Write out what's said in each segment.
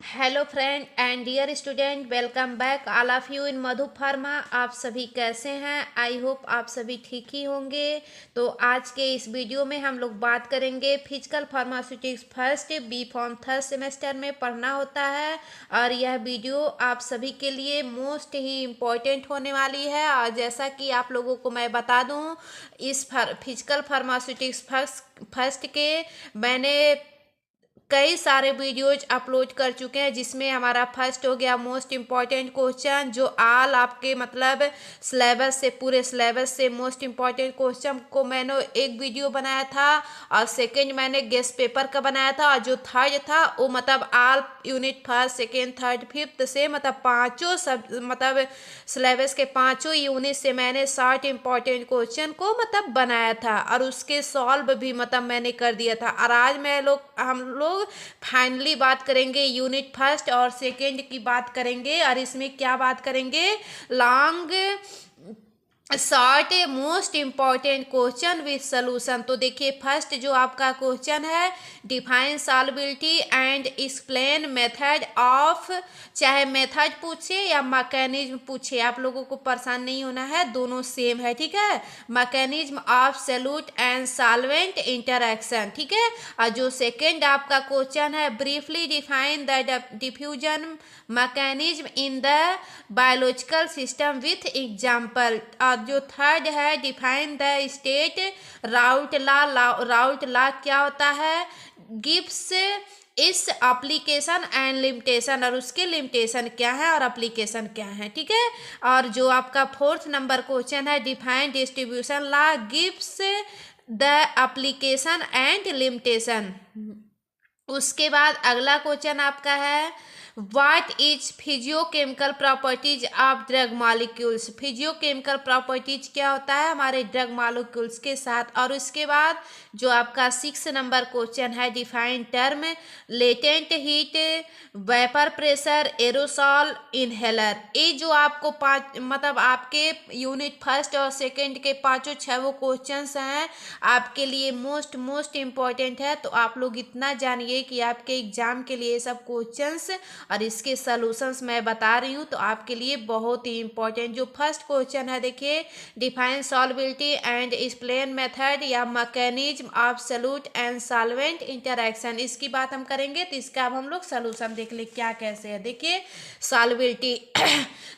Hello friend and dear student, welcome back all of you in Madhu pharma. आप सभी कैसे हैं? आई होप आप सभी ठीक ही होंगे। तो आज के इस वीडियो में हम लोग बात करेंगे physical pharmaceutics first B pharm third semester में पढ़ना होता है और यह वीडियो आप सभी के लिए मोस्ट ही इम्पोर्टेंट होने वाली है। और जैसा कि आप लोगों को मैं बता दूं, इस फिजिकल फार्मास्यूटिक्स फर्स्ट के मैंने कई सारे वीडियोज अपलोड कर चुके हैं, जिसमें हमारा फर्स्ट हो गया मोस्ट इम्पॉर्टेंट क्वेश्चन, जो आल आपके मतलब सिलेबस से पूरे सिलेबस से मोस्ट इम्पॉर्टेंट क्वेश्चन को मैंने एक वीडियो बनाया था। और सेकंड मैंने गेस्ट पेपर का बनाया था। और जो थर्ड था वो मतलब all unit first second third fifth से मतलब पाँचों सब मतलब सिलेबस के पाँचों यूनिट से मैंने 60 इम्पॉर्टेंट क्वेश्चन को मतलब बनाया था और उसके सॉल्व भी मतलब मैंने कर दिया था। और आज हम लोग फाइनली बात करेंगे यूनिट फर्स्ट और सेकंड की बात करेंगे। और इसमें क्या बात करेंगे? Long short most important question with solution. तो देखिए फर्स्ट जो आपका क्वेश्चन है, define solubility and explain method of, चाहे मेथड पूछे या मैकेनिज्म पूछे, आप लोगों को परेशान नहीं होना है, दोनों सेम है, ठीक है। Mechanism of solute and solvent interaction, ठीक है। और जो सेकेंड आपका क्वेश्चन है, briefly define the diffusion mechanism in the biological system with example. और जो थर्ड है, define the state Raoult law. Route law क्या होता है? गिव्स इस एप्लीकेशन एंड लिमिटेशन, और उसके लिमिटेशन क्या है और एप्लीकेशन क्या है, ठीक है। और जो आपका फोर्थ नंबर क्वेश्चन है, define distribution law gives the application and limitation. उसके बाद अगला क्वेश्चन आपका है, what is physicochemical properties of drug molecules. Physicochemical properties क्या होता है हमारे ड्रग मॉलिक्यूल्स के साथ। और उसके बाद जो आपका 6 नंबर क्वेश्चन है, define term latent heat vapour pressure aerosol inhaler. ये जो आपको पाँच मतलब आपके यूनिट फर्स्ट और सेकेंड के पाँचों छह क्वेश्चंस हैं, आपके लिए मोस्ट इम्पॉर्टेंट है। तो आप लोग इतना जानिए कि आपके एग्जाम के लिए सब क्वेश्चंस और इसके सॉल्यूशंस मैं बता रही हूँ, तो आपके लिए बहुत ही इंपॉर्टेंट। जो फर्स्ट क्वेश्चन है, देखिए, define solubility and explain method या mechanism of solute and solvent interaction, इसकी बात हम करेंगे। तो इसका अब हम लोग सॉल्यूशन देख ले क्या कैसे है। देखिए सॉल्वेबिलिटी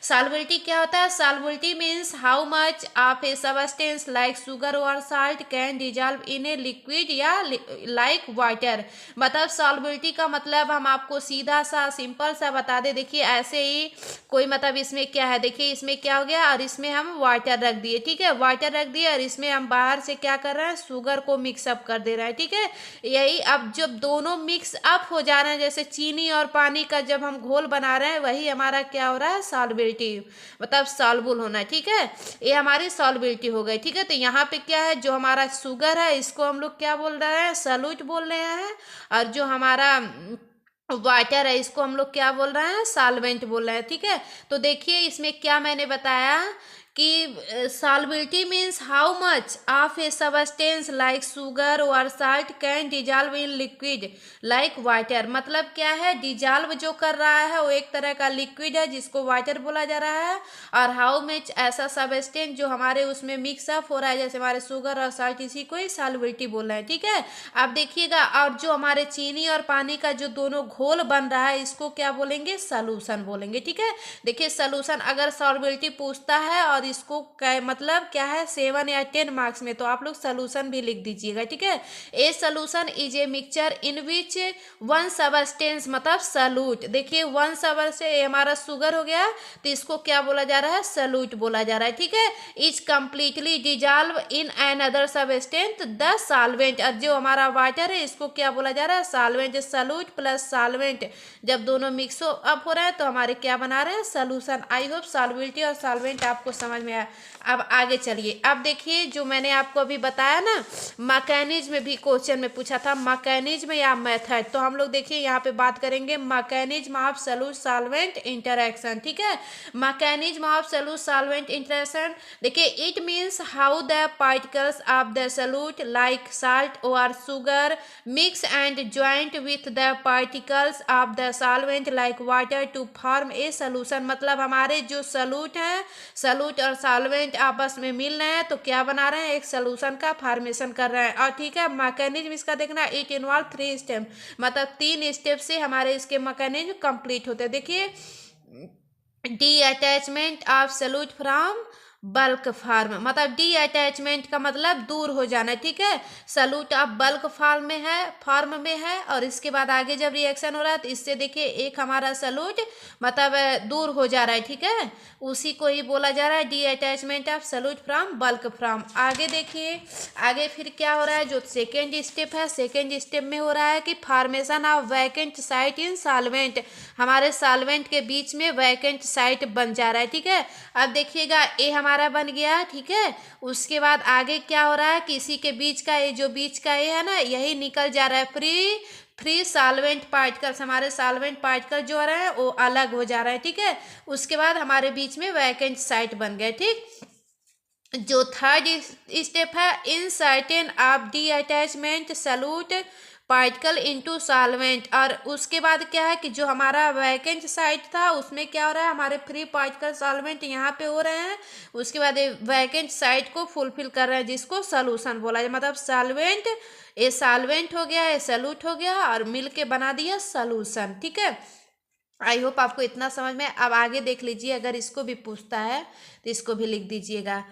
सॉल्वेबिलिटी क्या होता है? Solubility means how much of a substance like sugar और salt can dissolve in a liquid या लाइक वाटर। मतलब सॉल्वेबिलिटी का मतलब हम आपको सीधा सा सिंपल सा बता दे। देखिए ऐसे ही कोई मतलब इसमें क्या है, देखिए इसमें क्या हो गया और इसमें हम वाटर रख दिए, ठीक है, वाटर रख दिए और इसमें हम बाहर से क्या कर रहे हैं, शुगर को मिक्सअप कर दे रहे हैं, ठीक है। यही अब जब दोनों मिक्स अप हो जा रहे हैं, जैसे चीनी और पानी का जब हम घोल बना रहे हैं, वही हमारा क्या हो रहा है, सॉल्वेबिलिटी मतलब सॉल्युबल होना, ठीक है। ये हमारी सॉल्वेबिलिटी हो गई, ठीक है। तो यहाँ पे क्या है, जो हमारा शुगर है इसको हम लोग क्या बोल रहे हैं, सॉल्यूट बोल रहे हैं। और जो हमारा वाटर है इसको हम लोग क्या बोल रहे हैं, सॉल्वेंट बोल रहे हैं, ठीक है। तो देखिए इसमें क्या मैंने बताया कि solubility means how much of a substance like sugar और salt can dissolve in liquid like water. मतलब क्या है, डिजॉल्व जो कर रहा है वो एक तरह का लिक्विड है जिसको वाटर बोला जा रहा है। और हाउ मच ऐसा सबस्टेंस जो हमारे उसमें मिक्सअप हो रहा है, जैसे हमारे शुगर और साल्ट, इसी को ही सॉल्वेबिलिटी बोल रहे हैं, ठीक है। अब देखिएगा, और जो हमारे चीनी और पानी का जो दोनों घोल बन रहा है, इसको क्या बोलेंगे, सॉल्यूशन बोलेंगे, ठीक है। देखिए सॉल्यूशन अगर सॉल्वेबिलिटी पूछता है और इसको मतलब क्या है 7 या 10 मार्क्स में, तो आप लोग सॉल्यूशन भी लिख दीजिएगा, ठीक है। ए solution is a mixture in which one substance मतलब सॉल्यूट। देखिए वन सबस्टेंस हमारा शुगर हो गया, तो इसको क्या बोला जा रहा है, सॉल्यूट बोला जा रहा है, ठीक है। Is completely dissolve in an other substance the solvent. और जो हमारा वाटर है इसको क्या बोला जा रहा है, सॉल्वेंट। सॉल्यूट प्लस सॉल्वेंट जब दोनों मिक्स अप हो रहा है तो हमारे क्या बना रहे हैं, सॉल्यूशन। आई होप सॉल्वेबिलिटी और सॉल्वेंट आपको समझ समझ में आया। अब आगे चलिए, अब देखिए जो मैंने आपको अभी बताया ना, मैकेनिज्म में भी क्वेश्चन में पूछा था, मैकेनिज्म या मेथड। तो हम लोग देखिए यहाँ पे बात करेंगे mechanism of solute solvent interaction. ठीक है, mechanism of solute solvent interaction. देखिए, it means how the particles of the solute like salt और sugar mix and joint with the particles of the solvent like water to form a solution. मतलब हमारे जो solute है, solute और solvent आपस में मिल रहे हैं तो क्या बना रहे हैं, एक सोल्यूशन का फॉर्मेशन कर रहे हैं। और ठीक है, मैकेनिज्म इसका देखना, इट इन्वॉल्व 3 स्टेप, मतलब 3 स्टेप से हमारे इसके मैकेनिज्म कंप्लीट होते हैं। देखिए, D attachment of solute from bulk form, मतलब डी अटैचमेंट का मतलब दूर हो जाना। ठीक है, सॉल्यूट ऑफ बल्क फॉर्म में है और इसके बाद आगे जब रिएक्शन हो रहा है तो इससे देखिए एक हमारा सॉल्यूट मतलब दूर हो जा रहा है। ठीक है, उसी को ही बोला जा रहा है D attachment of solute from bulk form. आगे देखिए, आगे फिर क्या हो रहा है, जो सेकेंड स्टेप है, सेकेंड स्टेप में हो रहा है कि formation of vacant site in solvent, हमारे सॉल्वेंट के बीच में वैकेंट साइट बन जा रहा है। ठीक है, अब देखिएगा ए हमारा बन गया। ठीक है, उसके बाद आगे क्या हो रहा है कि इसी के बीच का ये जो बीच का ये है ना, यही निकल जा रहा है, फ्री सॉल्वेंट पार्टिकल्स, हमारे सॉल्वेंट पार्टिकल जो आ रहे हैं वो अलग हो जा रहा है। ठीक है, उसके बाद हमारे बीच में वैकेंट साइट बन गए। ठीक, जो थर्ड स्टेप है, in certain of D attachment solute particle into solvent. और उसके बाद क्या है कि जो हमारा वैकेंट साइट था उसमें क्या हो रहा है, हमारे फ्री पार्टिकल सॉल्वेंट यहाँ पे हो रहे हैं, उसके बाद वैकेंट साइट को फुलफिल कर रहे हैं, जिसको सॉल्यूशन बोला जाए। मतलब सॉल्वेंट, ये सॉल्वेंट हो गया, ये सॉल्यूट हो गया और मिल के बना दिया सॉल्यूशन। ठीक है, आई होप आपको इतना समझ में। अब आगे देख लीजिए, अगर इसको भी पूछता है तो इसको भी लिख दीजिएगा,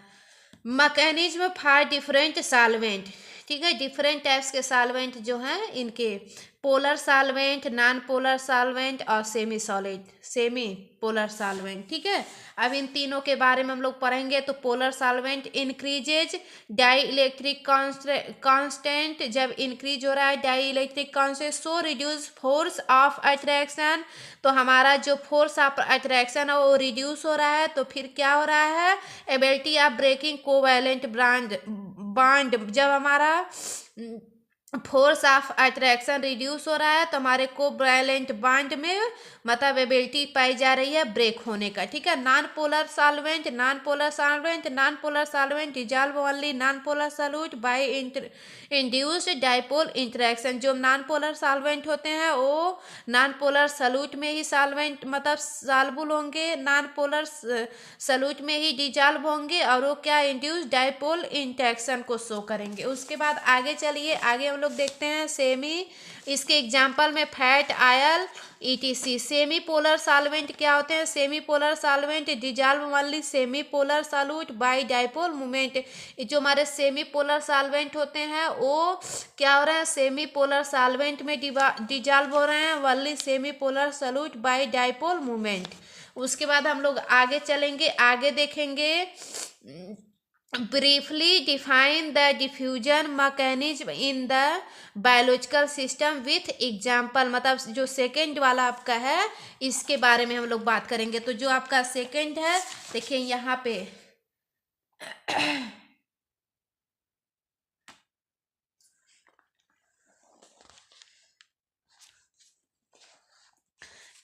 मैकेनिज्म फॉर डिफरेंट सॉल्वेंट। ठीक है, डिफरेंट टाइप्स के सॉल्वेंट जो हैं, इनके polar solvent, non polar solvent और सेमी पोलर सॉल्वेंट। ठीक है, अब इन तीनों के बारे में हम लोग पढ़ेंगे। तो polar solvent increases dielectric constant, जब इंक्रीज हो रहा है dielectric constant, so reduce force of attraction, तो हमारा जो फोर्स ऑफ अट्रैक्शन है वो रिड्यूस हो रहा है। तो फिर क्या हो रहा है, ability of breaking covalent bond, जब हमारा फोर्स ऑफ अट्रैक्शन रिड्यूस हो रहा है तो हमारे कोवैलेंट बॉन्ड में मतलब एबिलिटी पाई जा रही है ब्रेक होने का। ठीक है, non polar solvent dissolve only non polar solute bye induced dipole interaction. जो नॉन पोलर सॉल्वेंट होते हैं वो नॉन पोलर सॉल्यूट में ही सॉल्वेंट मतलब सॉल्युबल होंगे, नॉन पोलर सॉल्यूट में ही डिजॉल्व होंगे और वो क्या, इंड्यूस डाइपोल इंटरेक्शन को शो करेंगे। उसके बाद आगे चलिए, आगे हम लोग देखते हैं सेमी, इसके एग्जाम्पल में fat oil etc. Semi polar solvent क्या होते हैं, semi polar solvent dissolve only semi polar solute bye dipole movement. जो हमारे सेमी पोलर सॉल्वेंट होते हैं वो क्या हो रहे हैं, सेमी पोलर सॉल्वेंट में डिजॉल्व हो रहे हैं only semi polar solute bye dipole movement. उसके बाद हम लोग आगे चलेंगे, आगे देखेंगे, briefly define the diffusion mechanism in the biological system with example। मतलब जो सेकेंड वाला आपका है इसके बारे में हम लोग बात करेंगे। तो जो आपका सेकेंड है, देखिए यहाँ पे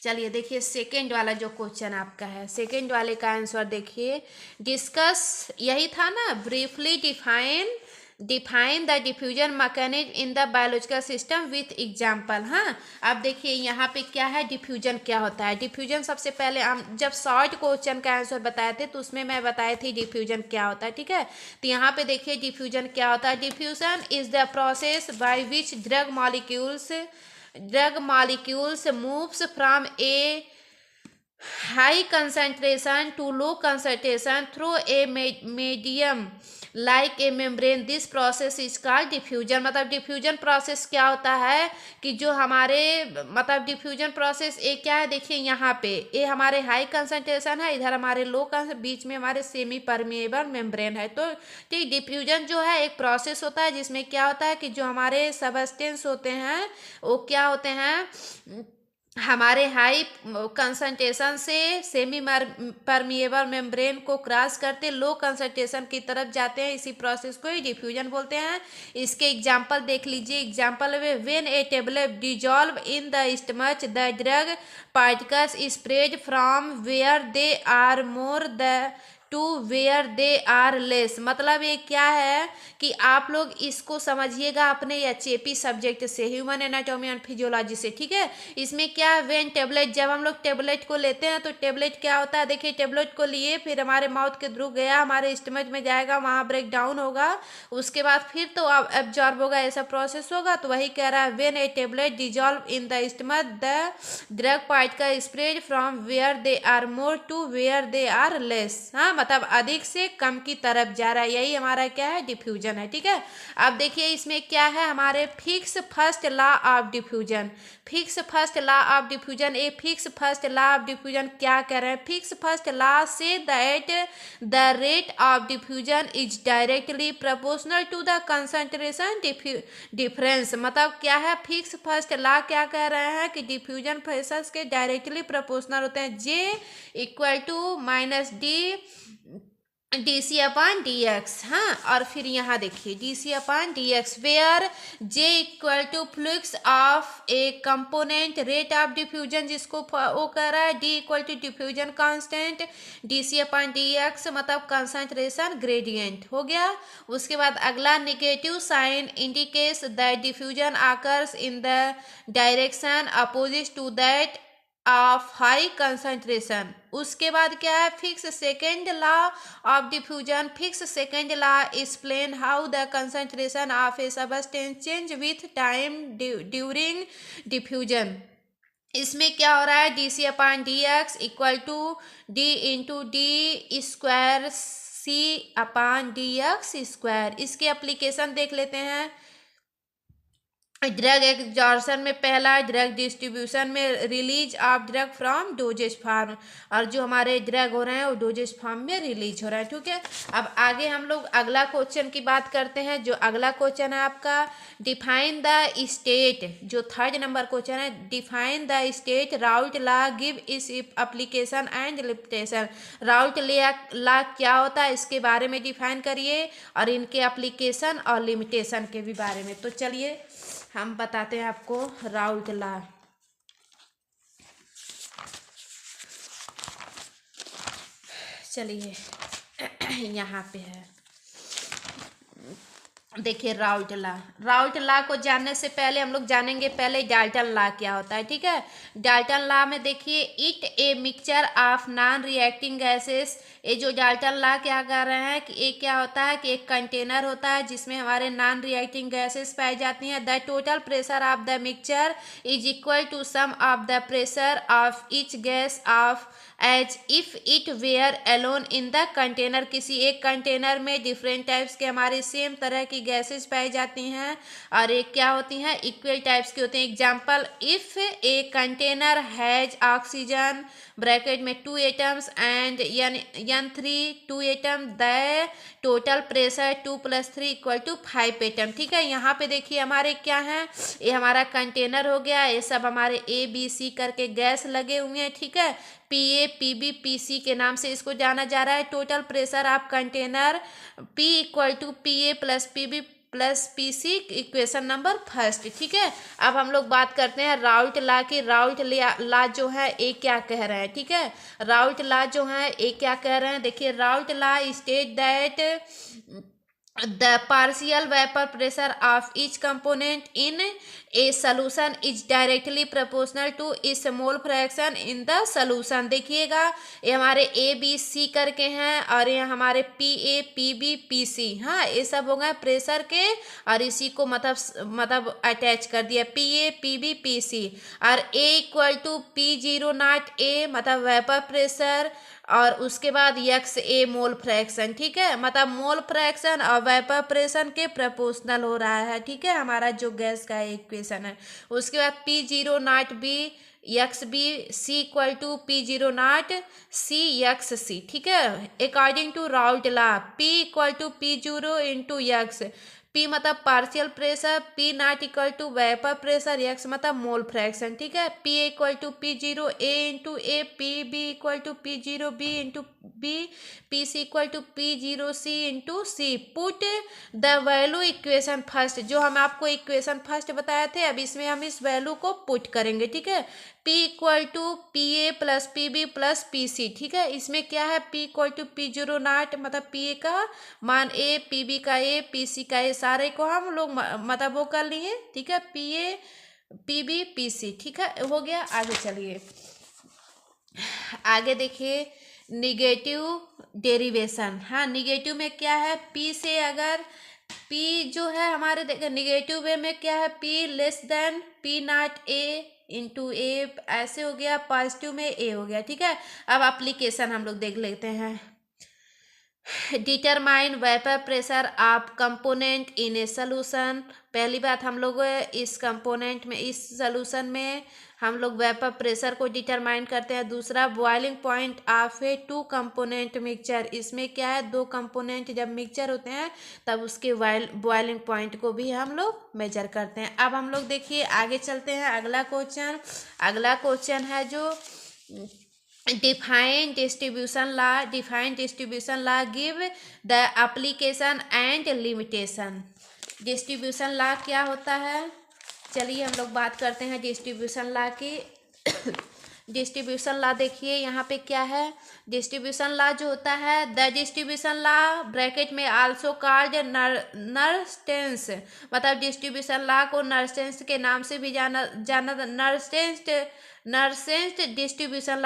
चलिए देखिए, सेकेंड वाला जो क्वेश्चन आपका है, सेकेंड वाले का आंसर देखिए, डिस्कस, यही था ना, briefly define the diffusion mechanism in the biological system with example. हाँ, अब देखिए यहाँ पे क्या है, डिफ्यूजन क्या होता है। डिफ्यूजन सबसे पहले हम जब शॉर्ट क्वेश्चन का आंसर बताए थे तो उसमें मैं बताई थी डिफ्यूजन क्या होता है। ठीक है, तो यहाँ पे देखिए डिफ्यूजन क्या होता है। Diffusion is the process by which drug molecules moves from a high concentration to low concentration through a medium like a membrane। this process is called diffusion। मतलब डिफ्यूजन प्रोसेस क्या होता है कि जो हमारे मतलब डिफ्यूजन प्रोसेस एक क्या है, देखिए यहाँ पे ये हमारे हाई कंसंट्रेशन है, इधर हमारे लो बीच में हमारे सेमी परमेएबल मेम्ब्रेन है। तो ठीक, डिफ्यूजन जो है एक प्रोसेस होता है जिसमें क्या होता है कि जो हमारे सबस्टेंस होते हैं वो क्या होते हैं, हमारे हाई कंसंट्रेशन से सेमी परमिएबल मेम्ब्रेन को क्रॉस करते लो कंसंट्रेशन की तरफ जाते हैं, इसी प्रोसेस को ही डिफ्यूजन बोलते हैं। इसके एग्जांपल देख लीजिए। एग्जांपल में when a tablet dissolve in the stomach the drug particles spread from where they are more the to where they are less. मतलब ये क्या है कि आप लोग इसको समझिएगा अपने एचएपी सब्जेक्ट से, ह्यूमन एनाटॉमी एंड फिजियोलॉजी से, ठीक है। इसमें क्या है, वेन टेबलेट, जब हम लोग टेबलेट को लेते हैं तो टेबलेट क्या होता है, देखिए टेबलेट को लिए फिर हमारे माउथ के थ्रू गया, हमारे स्टमच में जाएगा, वहाँ ब्रेक डाउन होगा, उसके बाद फिर तो एब्जॉर्ब होगा, ऐसा प्रोसेस होगा। तो वही कह रहा है when a tablet dissolve in the stomach the drug particle spread from where they are more to where they are less. हाँ, मतलब अधिक से कम की तरफ जा रहा है, यही हमारा क्या है, डिफ्यूजन है, ठीक है। अब देखिए इसमें क्या है, हमारे Fick's first law of diffusion. Fick's first law of diffusion, a Fick's first law of diffusion क्या कह रहे हैं, फिक्स फर्स्ट लॉ से that the rate of diffusion is directly proportional to the concentration difference. मतलब क्या है, fix first law क्या कह रहे हैं कि डिफ्यूजन प्रेशर्स के डायरेक्टली प्रोपोर्शनल होते हैं, J equal to minus D C upon D X. हाँ, और फिर यहाँ देखिए D C upon D X where J equal to flux of a component rate of diffusion, जिसको वो कह रहा है D equal to diffusion constant D C upon D X, मतलब कंसंट्रेशन ग्रेडियंट हो गया। उसके बाद अगला negative sign indicates that diffusion occurs in the direction opposite to that of high concentration. उसके बाद क्या है, Fick's second law of diffusion. Fick's second law explain how the concentration of a substance change with time during diffusion. इसमें क्या हो रहा है, D C upon D X equal to D into D square C upon D X square. इसके application देख लेते हैं। Drug absorption में पहला, ड्रग डिस्ट्रीब्यूशन में release of drug from doses farm, और जो हमारे ड्रग हो रहे हैं वो डोजेज फार्म में रिलीज हो रहा है, ठीक है। अब आगे हम लोग अगला क्वेश्चन की बात करते हैं। जो अगला क्वेश्चन है आपका, डिफाइन द स्टेट, जो थर्ड नंबर क्वेश्चन है, define the state Raoult law give its application and limitation. Raoult law क्या होता है इसके बारे में डिफाइन करिए, और इनके एप्लीकेशन और लिमिटेशन के भी बारे में। तो चलिए हम बताते हैं आपको राउट लॉ। चलिए यहाँ पे है, देखिए राउट लॉ। राउट लॉ को जानने से पहले हम लोग जानेंगे पहले डाल्टन लॉ क्या होता है, ठीक है। डाल्टन लॉ में देखिए it A mixture of non reacting gases. ये जो डाल्टन लॉ क्या कर रहे हैं कि ये क्या होता है कि एक कंटेनर होता है जिसमें हमारे नॉन रिएक्टिंग गैसेस पाई जाती हैं। The total pressure of the mixture is equal to sum of the pressure of each gas of as if it were alone in the container. किसी एक कंटेनर में डिफरेंट टाइप्स के हमारे same तरह की गैसेस पाई जाती हैं, और एक क्या होती हैं, इक्वल टाइप्स की होती हैं। Example, if a container has oxygen bracket में 2 atoms and N3 2 atom, the total pressure 2 + 3 = 5 atom, ठीक है। यहाँ पे देखिए हमारे क्या है, ये हमारा कंटेनर हो गया, ये सब हमारे A B C करके गैस लगे हुए हैं, ठीक है। PA PB PC के नाम से इसको जाना जा रहा है। Total pressure of container P = PA + PB + PC, equation number first, ठीक है। अब हम लोग बात करते हैं राउट लॉ की। राउट लॉ जो है ये क्या कह रहे हैं, ठीक है। राउट लॉ जो है ये क्या कह रहे हैं, देखिए Raoult law state that the partial vapor pressure of each component in a solution is directly proportional to its mole fraction in the solution। देखिएगा ये हमारे A B C करके हैं, और ये हमारे PA PB PC, हाँ ये सब हो गए प्रेशर के, और इसी को मतलब अटैच कर दिया PA PB PC, और A = P0 A मतलब वेपर प्रेशर, और उसके बाद XA मोल फ्रैक्शन, ठीक है। मतलब मोल फ्रैक्शन और वेपर प्रेशर के प्रोपोर्शनल हो रहा है, ठीक है, हमारा जो गैस का इक्वेशन है। उसके बाद P0 B XB C = P0 C XC, ठीक है। According to Raoult law P = P0 × X, P मतलब partial pressure, P nought equal to vapour pressure, X मतलब मोल फ्रैक्शन, ठीक है। P equal to P zero A into A, P B equal to P zero B into B, P C equal to P zero C into C. Put the value equation first, जो हम आपको equation first बताए थे, अब इसमें हम इस value को पुट करेंगे, ठीक है। P equal to P A plus P B plus P C, ठीक है। इसमें क्या है, P equal to P zero nought मतलब पी ए का मान ए, पी बी का ए, पी सी का ए, सारे को हम लोग मतलब वो कर लिए, ठीक है। P A P B P C, ठीक है, हो गया। आगे चलिए, आगे देखिए निगेटिव डेरिवेशन। हाँ, निगेटिव में क्या है, P से अगर P जो है हमारे देखिए निगेटिव वे में क्या है, P less than P nought A into A, ऐसे हो गया। पॉजिटिव में A हो गया, ठीक है। अब एप्लीकेशन हम लोग देख लेते हैं। Determine vapour pressure of component in a solution. पहली बात हम लोग इस कंपोनेंट में, इस सोल्यूशन में हम लोग वेपर प्रेशर को डिटरमाइन करते हैं। दूसरा, boiling point of a two component mixture. इसमें क्या है, दो कंपोनेंट जब मिक्सचर होते हैं तब उसके बॉइलिंग पॉइंट को भी हम लोग मेजर करते हैं। अब हम लोग देखिए आगे चलते हैं। अगला क्वेश्चन है जो define distribution law give the application and limitation. Distribution law क्या होता है, चलिए हम लोग बात करते हैं डिस्ट्रीब्यूशन लॉ की। डिस्ट्रीब्यूशन लॉ देखिए यहाँ पे क्या है, डिस्ट्रीब्यूशन लॉ जो होता है, द डिस्ट्रीब्यूशन लॉ ब्रैकेट में आल्सो कॉल्ड नर्स्टेंस, मतलब डिस्ट्रीब्यूशन लॉ को नर्स्टेंस के नाम से भी जाना नर्सेंस डिस्ट्रीब्यूशन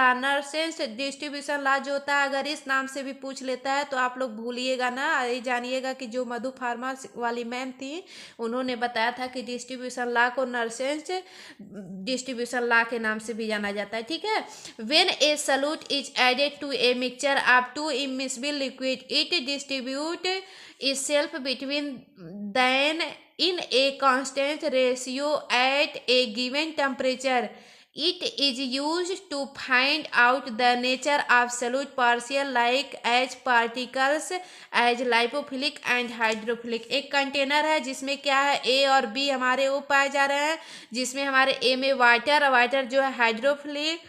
लॉ जो होता है, अगर इस नाम से भी पूछ लेता है तो आप लोग भूलिएगा ना, ये जानिएगा कि जो मधु फार्मा वाली मैम थी उन्होंने बताया था कि डिस्ट्रीब्यूशन लॉ को नर्सेंस डिस्ट्रीब्यूशन लॉ के नाम से भी जाना जाता है, ठीक है। When a solute is added to a mixture of two immiscible liquid, it distribute itself between them in a constant ratio at a given temperature. It is used to find out the nature of solute partial like as particles as lipophilic and hydrophilic। एक container है जिसमें क्या है, A और B हमारे वो पाए जा रहे हैं, जिसमें हमारे A में वाटर जो है हाइड्रोफिलिक,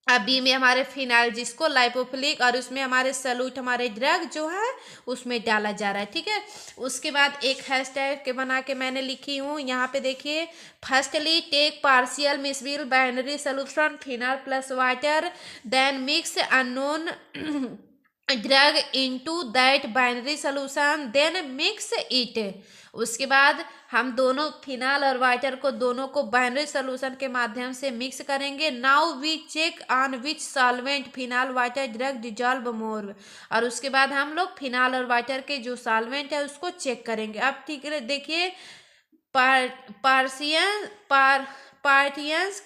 अब बी में हमारे फिनाइल जिसको लाइपोफिलिक, और उसमें हमारे सॉल्यूट हमारे ड्रग जो है उसमें डाला जा रहा है, ठीक है। उसके बाद एक हैशटैग के बना के मैंने लिखी हूँ यहाँ पे देखिए। Firstly take partially miscible binary solution phenol plus water, then mix unknown drug into that binary solution, then mix it. उसके बाद हम दोनों फिनाइल और वाटर को दोनों को बाइनरी सोल्यूशन के माध्यम से मिक्स करेंगे। Now we check on which solvent phenyl water drug dissolve more, और उसके बाद हम लोग फिनाइल और वाटर के जो सॉल्वेंट है उसको चेक करेंगे। अब ठीक है, देखिए पार्टियंस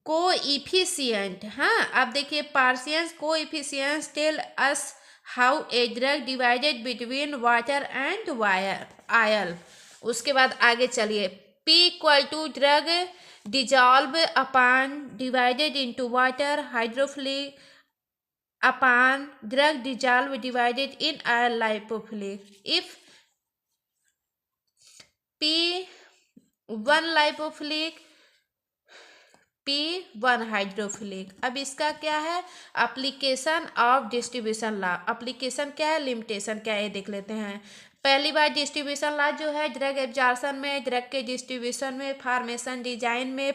कोइफिशिएंट। हाँ, अब देखिए partition coefficient tell us how a drug divided between water and oil. उसके बाद आगे चलिए, P equal to drug dissolve upon divided into water, hydrophilic upon drug dissolve divided in oil lipophilic. If P1 lipophilic, P1 hydrophilic. अब इसका क्या है, application of distribution law. Application क्या है, लिमिटेशन क्या है, ये देख लेते हैं। पहली बार डिस्ट्रीब्यूशन लॉ जो है, ड्रग एब्जॉर्प्शन में, ड्रग के डिस्ट्रीब्यूशन में, फार्मेशन डिजाइन में,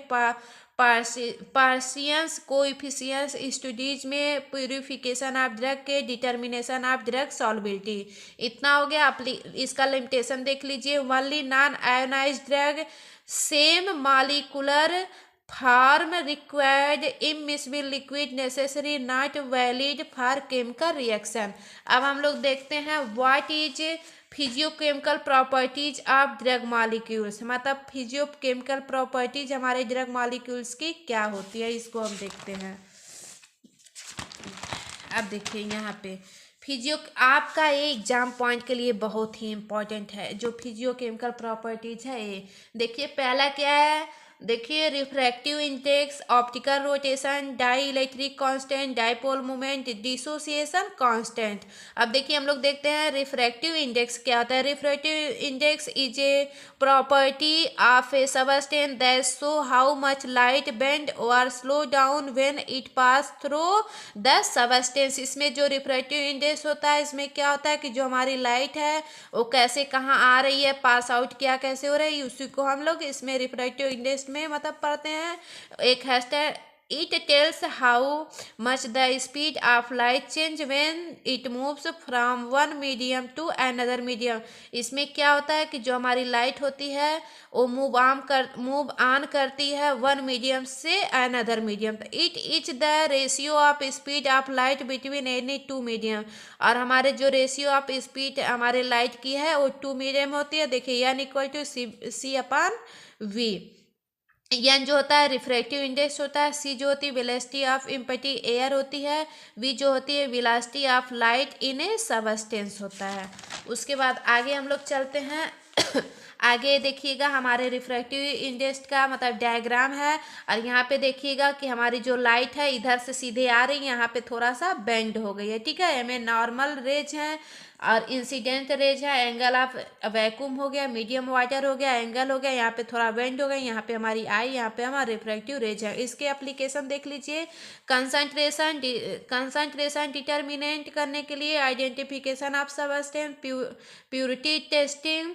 पार्शियंस कोएफिशिएंट्स स्टडीज में, प्यूरिफिकेशन ऑफ ड्रग के, डिटर्मिनेशन ऑफ ड्रग सॉल्युबिलिटी। इतना हो गया। इसका लिमिटेशन देख लीजिए। Only non ionized drug same molecular form required immiscible liquid necessary not valid for chemical reaction. अब हम लोग देखते हैं what is physicochemical properties of drug molecules, मतलब फिजियोकेमिकल प्रॉपर्टीज हमारे ड्रग मॉलिक्यूल्स की क्या होती है, इसको हम देखते हैं। अब देखिए यहाँ पे आपका ये एग्जाम पॉइंट के लिए बहुत ही इम्पोर्टेंट है, जो फिजियोकेमिकल प्रॉपर्टीज है ये देखिए। पहला क्या है, देखिए refractive index, optical rotation, dielectric constant, dipole moment, dissociation constant. अब देखिए हम लोग देखते हैं रिफ्रैक्टिव इंडेक्स क्या होता है। Refractive index is a property of a substance that show how much light bend और slow down when it pass through the substance. इसमें जो रिफ्रैक्टिव इंडेक्स होता है, इसमें क्या होता है कि जो हमारी लाइट है वो कैसे कहाँ आ रही है, पास आउट क्या कैसे हो रही है, उसी को हम लोग इसमें रिफ्रैक्टिव इंडेक्स में मतलब पढ़ते हैं। एक हैशटैग it tells how much the speed of light change when it moves from one medium to another medium. इसमें क्या होता है कि जो हमारी लाइट होती है वो मूव ऑन करती है वन मीडियम से another medium. It is the ratio of speed of light between any two medium. और हमारे जो रेशियो ऑफ स्पीड हमारे लाइट की है वो टू मीडियम होती है। देखिए N equal to C upon V. N जो होता है रिफ्रैक्टिव इंडेक्स होता है, सी जो होती है वेलोसिटी ऑफ इम्पटी एयर होती है, वी जो होती है velocity of light in A substance होता है। उसके बाद आगे हम लोग चलते हैं आगे देखिएगा हमारे रिफ्रैक्टिव इंडेक्स का मतलब डायग्राम है। और यहाँ पे देखिएगा कि हमारी जो लाइट है इधर से सीधे आ रही है, यहाँ पे थोड़ा सा बेंड हो गई है, ठीक है। हमें नॉर्मल रेज है और इंसिडेंट रेज है, एंगल ऑफ वैक्यूम हो गया, मीडियम वाटर हो गया, एंगल हो गया, यहाँ पे थोड़ा बेंड हो गया, यहाँ पे हमारी आई, यहाँ पे हमारा रिफ्रैक्टिव रेज है। इसके एप्लीकेशन देख लीजिए। कंसंट्रेशन डिटर्मिनेंट करने के लिए, identification of substance, purity testing,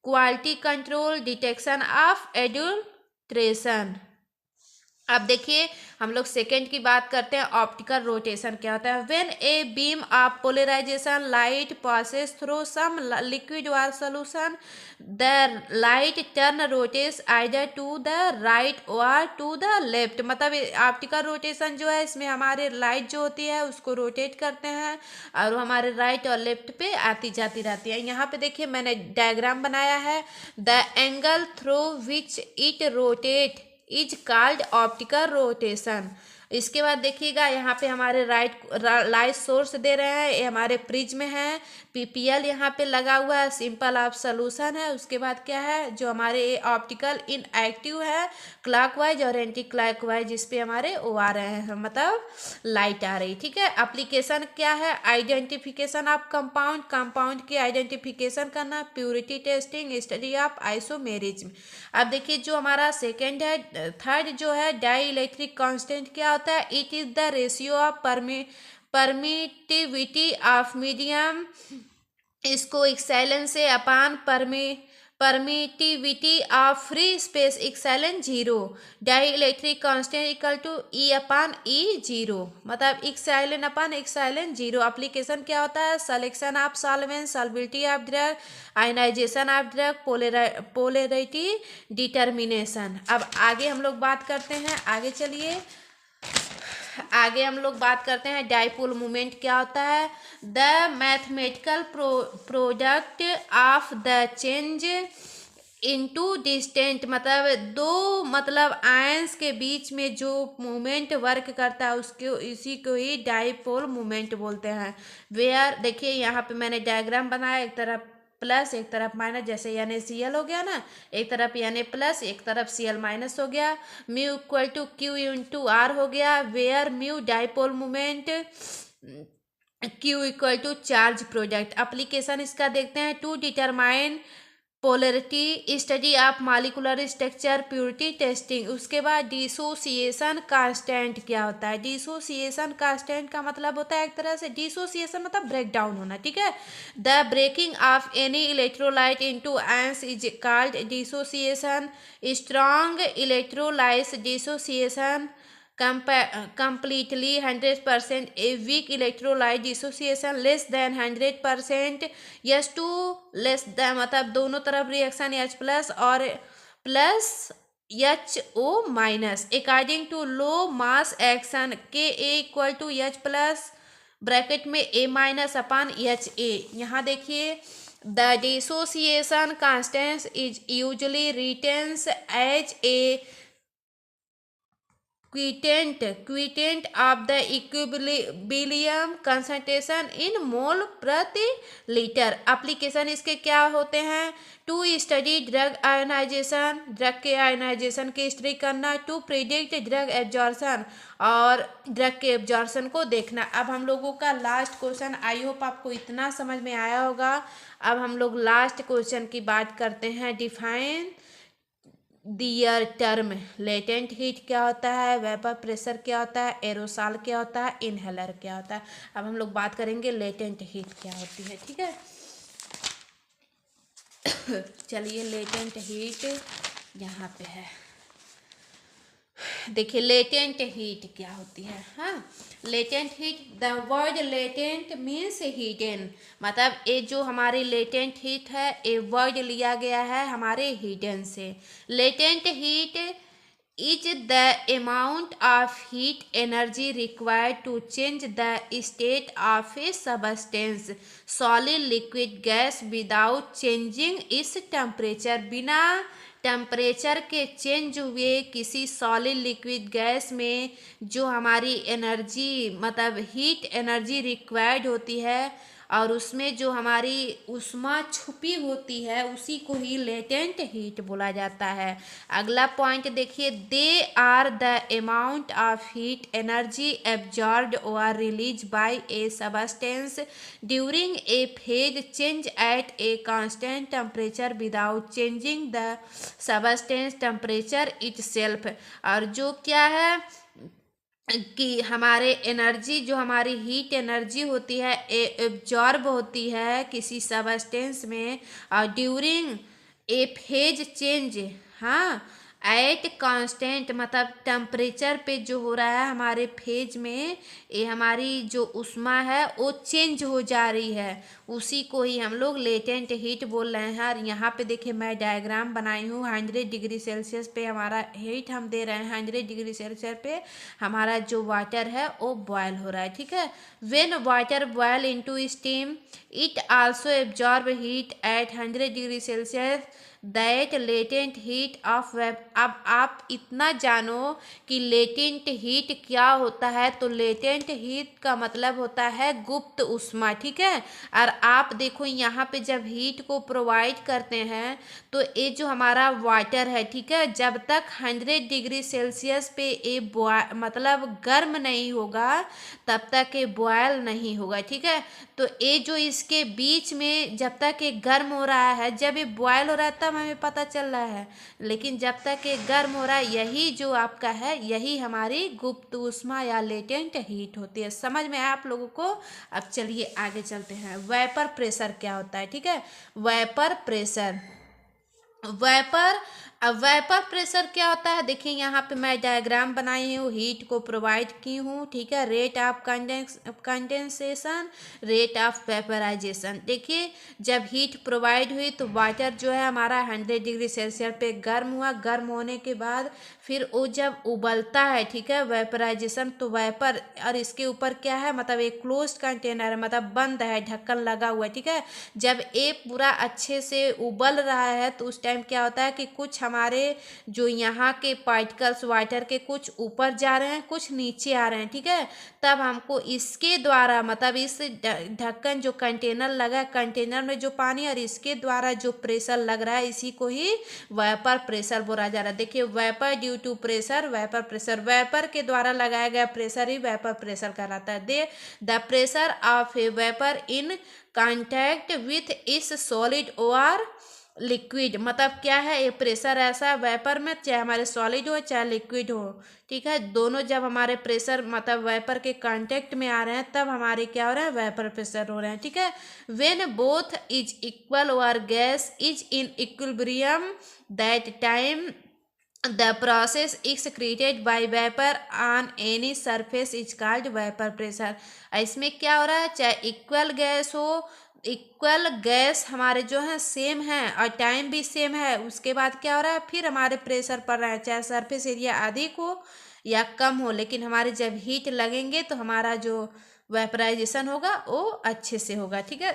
quality control, detection of adulteration. अब देखिए हम लोग सेकेंड की बात करते हैं। ऑप्टिकल रोटेशन क्या होता है। When a beam of polarization light passes through some liquid or solution, the light turn rotates either to the right or to the left. मतलब ऑप्टिकल रोटेशन जो है इसमें हमारे लाइट जो होती है उसको रोटेट करते हैं और वो हमारे राइट और लेफ्ट पे आती जाती रहती है। यहाँ पे देखिए मैंने डायग्राम बनाया है। The angle through which it rotate is called optical rotation. इसके बाद देखिएगा यहाँ पे हमारे लाइट सोर्स दे रहे हैं, ये हमारे प्रिज्म है, पीपीएल यहाँ पे लगा हुआ है, सिंपल ऑफ सोल्यूशन है। उसके बाद क्या है जो हमारे ऑप्टिकल इन एक्टिव है, क्लॉकवाइज और एंटी क्लॉकवाइज, जिस पे हमारे वो आ रहे हैं मतलब लाइट आ रही, ठीक है। एप्लीकेशन क्या है। आइडेंटिफिकेशन ऑफ कंपाउंड, कंपाउंड की आइडेंटिफिकेशन करना, purity testing, study of isomerism. अब देखिए जो हमारा सेकेंड है, थर्ड जो है डाई इलेक्ट्रिक कांस्टेंट क्या होता है। It is the ratio of permittivity of medium, इसको एक्सेलन से upon permittivity of free space epsilon zero. Dielectric constant equal to E upon E zero, मतलब epsilon upon epsilon zero. Application क्या होता है। Selection of solvent, solubility of drug, ionization of drug, polarity determination. अब आगे हम लोग बात करते हैं, आगे चलिए आगे हम लोग बात करते हैं डाइपोल मोमेंट क्या होता है। The mathematical product of the change into distant, मतलब दो मतलब आयंस के बीच में जो मोमेंट वर्क करता है उसको इसी को ही डाइपोल मोमेंट बोलते हैं। वेयर देखिए यहाँ पे मैंने डायग्राम बनाया, एक तरफ प्लस एक तरफ माइनस, जैसे यानी सी एल हो गया ना, एक तरफ यानी प्लस एक तरफ सी एल माइनस हो गया। Mu equal to Q into R हो गया, where mu dipole moment, Q equal to charge product. Application इसका देखते हैं। To determine polarity, study of molecular structure, purity testing. उसके बाद डिसोसिएशन कांस्टेंट क्या होता है। डिसोसिएशन कांस्टेंट का मतलब होता है एक तरह से डिसोसिएशन मतलब ब्रेक डाउन होना, ठीक है। The breaking of any electrolyte into ions is called dissociation. Strong electrolytes dissociation completely 100%, a weak electrolyte dissociation less than 100%, H2 less than मतलब दोनों तरफ रिएक्शन H प्लस और plus HO minus. According to law mass action Ka equal to H plus bracket में A minus upon HA। यहाँ देखिए the dissociation constant is usually written as a quotient of the equilibrium concentration in mole प्रति litre. Application इसके क्या होते हैं? To study drug ionization, drug के ionization की स्टडी करना, टू प्रिडिक्ट ड्रग एब्जॉर्प्शन, और ड्रग के एब्जॉर्प्शन को देखना। अब हम लोगों का लास्ट क्वेश्चन, आई होप आपको इतना समझ में आया होगा। अब हम लोग लास्ट क्वेश्चन की बात करते हैं। डिफाइन दियर टर्म। लेटेंट हीट क्या होता है, वेपर प्रेशर क्या होता है, एरोसॉल क्या होता है, इनहेलर क्या होता है। अब हम लोग बात करेंगे लेटेंट हीट क्या होती है, ठीक है। चलिए, लेटेंट हीट यहाँ पे है। देखिए लेटेंट हीट क्या होती है। हाँ, latent heat, the word latent means hidden, मतलब ये जो हमारी लेटेंट हीट है ये वर्ड लिया गया है हमारे हिडन से। Latent heat is the amount of heat energy required to change the state of a substance, solid, liquid, gas without changing its temperature. बिना टेम्परेचर के चेंज हुए किसी सॉलिड, लिक्विड, गैस में जो हमारी एनर्जी मतलब हीट एनर्जी रिक्वायर्ड होती है और उसमें जो हमारी ऊष्मा छुपी होती है उसी को ही लेटेंट हीट बोला जाता है। अगला पॉइंट देखिए, they are the amount of heat energy absorbed or release by a substance during a phase change at a constant temperature without changing the substance temperature itself. और जो क्या है कि हमारे एनर्जी जो हमारी हीट एनर्जी होती है एब्जॉर्ब होती है किसी सबस्टेंस में और ड्यूरिंग ए फेज चेंज, हाँ, एट कांस्टेंट मतलब टेम्परेचर पे जो हो रहा है हमारे फेज में, ये हमारी जो ऊष्मा है वो चेंज हो जा रही है, उसी को ही हम लोग लेटेंट हीट बोल रहे हैं। और यहाँ पे देखिए मैं डायग्राम बनाई हूँ। 100 डिग्री सेल्सियस पे हमारा हीट हम दे रहे हैं, 100 डिग्री सेल्सियस पे हमारा जो वाटर है वो बॉयल हो रहा है, ठीक है। When water boil into steam it also absorb heat at 100 degree Celsius that latent heat of web. अब आप इतना जानो कि लेटेंट हीट क्या होता है, तो लेटेंट हीट का मतलब होता है गुप्त ऊष्मा, ठीक है। और आप देखो यहाँ पे जब हीट को प्रोवाइड करते हैं तो ये जो हमारा वाटर है, ठीक है, जब तक 100 डिग्री सेल्सियस पे ये मतलब गर्म नहीं होगा तब तक ये बॉयल नहीं होगा, ठीक है। तो ये जो इसके बीच में जब तक ये गर्म हो रहा है, जब ये बॉयल हो रहा है तब हमें पता चल रहा है, लेकिन जब तक ये गर्म हो रहा है यही जो आपका है यही हमारी गुप्त ऊष्मा या लेटेंट हीट होती है। समझ में आया आप लोगों को? अब चलिए आगे चलते हैं। वेपर प्रेशर क्या होता है, ठीक है। वेपर प्रेशर, वेपर प्रेशर क्या होता है, देखिए यहाँ पे मैं डायग्राम बनाई हूँ, हीट को प्रोवाइड की हूँ, ठीक है। Rate of condensation, rate of vaporisation. देखिए जब हीट प्रोवाइड हुई तो वाटर जो है हमारा 100 डिग्री सेल्सियस पे गर्म हुआ, गर्म होने के बाद फिर वो जब उबलता है, ठीक है, वेपराइजेशन, तो वेपर, और इसके ऊपर क्या है मतलब एक क्लोज्ड कंटेनर है, मतलब बंद है, ढक्कन लगा हुआ है, ठीक है। जब ये पूरा अच्छे से उबल रहा है तो उस टाइम क्या होता है कि कुछ हमारे जो यहाँ के पार्टिकल्स वाटर के कुछ ऊपर जा रहे हैं, कुछ नीचे आ रहे हैं, ठीक है। तब हमको इसके द्वारा मतलब इस ढक्कन जो कंटेनर लगा, कंटेनर में जो पानी और इसके द्वारा जो प्रेशर लग रहा है इसी को ही वेपर प्रेशर बोला जा रहा है। देखिए vapour due to pressure, vapour pressure, vapour के द्वारा लगाया गया प्रेशर ही वेपर प्रेशर कहलाता है। The pressure of A vapour in contact with इस सॉलिड और लिक्विड, मतलब क्या है ये प्रेशर ऐसा वेपर में, चाहे हमारे सॉलिड हो चाहे लिक्विड हो, ठीक है, दोनों जब हमारे प्रेशर मतलब वेपर के कांटेक्ट में आ रहे हैं तब हमारे क्या हो रहा है, वेपर प्रेशर हो रहे हैं, ठीक है। व्हेन बोथ इज इक्वल और gas is in equilibrium that time the process excreted by vapor on any surface is called vapor pressure। इसमें क्या हो रहा है, चाहे इक्वल गैस हो, इक्वल गैस हमारे जो है सेम है और टाइम भी सेम है, उसके बाद क्या हो रहा है फिर हमारे प्रेशर पड़ रहा है, चाहे सरफेस एरिया अधिक हो या कम हो, लेकिन हमारे जब हीट लगेंगे तो हमारा जो वेपराइजेशन होगा वो अच्छे से होगा, ठीक है।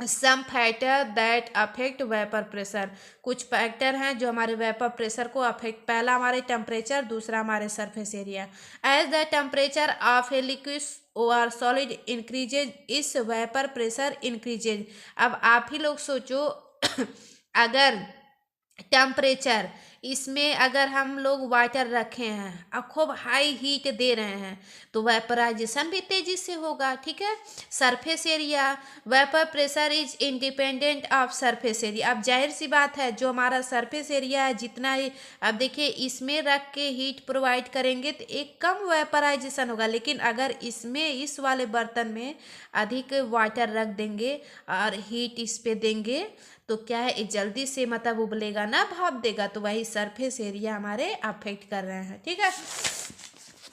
Some factor that affect vapour pressure, कुछ फैक्टर हैं जो हमारे वेपर प्रेशर को अफेक्ट, पहला हमारे टेम्परेचर, दूसरा हमारे surface area. As the temperature of a liquid और solid increases is vapour pressure increases. अब आप ही लोग सोचो अगर टेम्परेचर इसमें अगर हम लोग वाटर रखे हैं और खूब हाई हीट दे रहे हैं तो वेपराइजेशन भी तेजी से होगा, ठीक है। Surface area, vapour pressure is independent of surface area. अब जाहिर सी बात है जो हमारा सरफेस एरिया है जितना ही, अब देखिए इसमें रख के हीट प्रोवाइड करेंगे तो एक कम वेपराइजेशन होगा, लेकिन अगर इसमें इस वाले बर्तन में अधिक वाटर रख देंगे और हीट इस पे देंगे तो क्या है ये जल्दी से मतलब उबलेगा ना, भाप देगा, तो वही सरफेस एरिया हमारे अफेक्ट कर रहे हैं, ठीक है।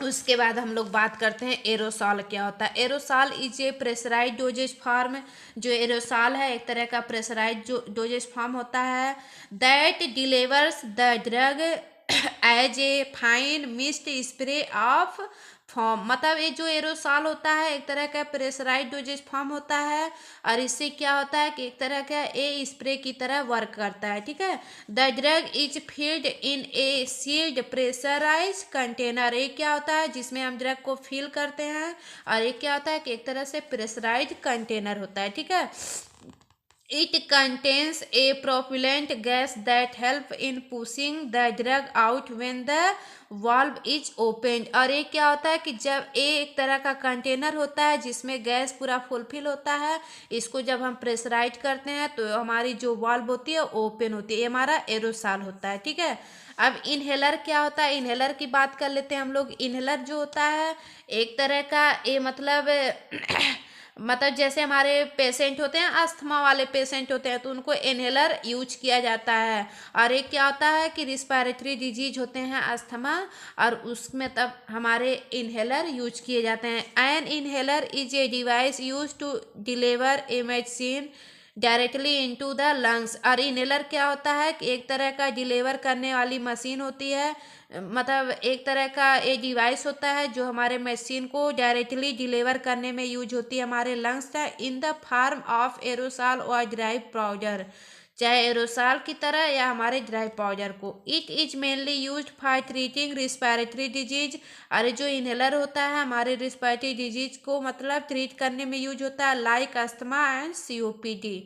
उसके बाद हम लोग बात करते हैं एरोसॉल क्या होता है। Aerosol is a pressurise dosage form. जो एरोसॉल है एक तरह का प्रेशराइज जो डोजेज फॉर्म होता है that delivers the drug as a fine mist spray of form. मतलब ये जो एरोसॉल होता है एक तरह का प्रेशराइज डोजेज फॉर्म होता है और इससे क्या होता है कि एक तरह का ए स्प्रे की तरह वर्क करता है, ठीक है। The drug is filled in a sealed pressurise container. ये क्या होता है जिसमें हम ड्रग को फिल करते हैं और ये क्या होता है कि एक तरह से प्रेशराइज कंटेनर होता है, ठीक है। It contains a propellant gas that help in pushing the drug out when the valve is opened। और ये क्या होता है कि जब ये एक तरह का कंटेनर होता है जिसमें गैस पूरा फुलफिल होता है, इसको जब हम प्रेशराइज करते हैं तो हमारी जो वाल्व होती है ओपन होती है, ये हमारा एरोसॉल होता है, ठीक है। अब इनहेलर क्या होता है, इनहेलर की बात कर लेते हैं हम लोग। इनहेलर जो होता है एक तरह का ये मतलब मतलब जैसे हमारे पेशेंट होते हैं, अस्थमा वाले पेशेंट होते हैं तो उनको इनहेलर यूज किया जाता है। और एक क्या होता है कि रिस्पायरेटरी डिजीज होते हैं अस्थमा, और उसमें तब हमारे इनहेलर यूज किए जाते हैं। An inhaler is a device use to deliver a medicine directly into the lungs. और इनहेलर क्या होता है कि एक तरह का डिलीवर करने वाली मशीन होती है, मतलब एक तरह का ये डिवाइस होता है जो हमारे मशीन को डायरेक्टली डिलीवर करने में यूज होती है हमारे लंग्स का in the form of aerosol और ड्राई पाउडर, चाहे एरोसॉल की तरह या हमारे ड्राई पाउडर को। It is mainly used for treating respiratory disease. अरे जो इनहेलर होता है हमारे रिस्पायरेटरी डिजीज को मतलब ट्रीट करने में यूज होता है, लाइक अस्थमा एंड सीओपीडी।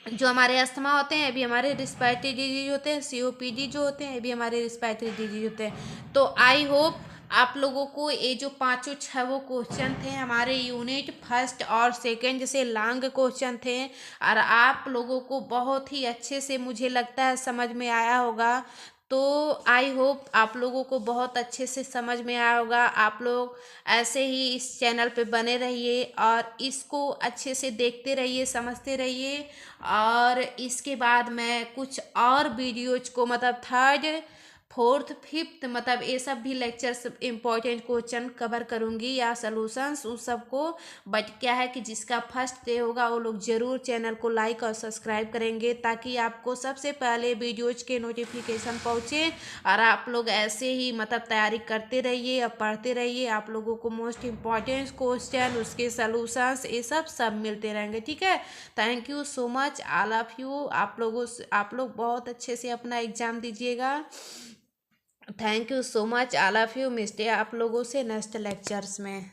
जो हमारे अस्थमा होते हैं ये भी हमारे रिस्पायरेटरी डिजीज होते हैं, सीओपीडी जो होते हैं ये भी हमारे रिस्पायरेटरी डिजीज होते हैं। तो आई होप आप लोगों को ये जो पांचों छह वो क्वेश्चन थे हमारे यूनिट फर्स्ट और सेकंड जैसे लॉन्ग क्वेश्चन थे और आप लोगों को बहुत ही अच्छे से मुझे लगता है समझ में आया होगा। तो आई होप आप लोगों को बहुत अच्छे से समझ में आया होगा। आप लोग ऐसे ही इस चैनल पे बने रहिए और इसको अच्छे से देखते रहिए, समझते रहिए। और इसके बाद मैं कुछ और वीडियोज को मतलब थर्ड फोर्थ फिफ्थ मतलब ये सब भी लेक्चर्स इंपॉर्टेंट क्वेश्चन कवर करूँगी या सॉल्यूशंस उस सब को। बट क्या है कि जिसका फर्स्ट डे होगा वो लोग ज़रूर चैनल को लाइक और सब्सक्राइब करेंगे ताकि आपको सबसे पहले वीडियोज के नोटिफिकेशन पहुँचे और आप लोग ऐसे ही मतलब तैयारी करते रहिए और पढ़ते रहिए। आप लोगों को मोस्ट इम्पॉर्टेंट क्वेश्चन उसके सॉल्यूशंस ये सब मिलते रहेंगे, ठीक है। Thank you so much all of you. आप लोग बहुत अच्छे से अपना एग्ज़ाम दीजिएगा। Thank you so much all of you. मिलते हैं आप लोगों से नेक्स्ट लेक्चर्स में।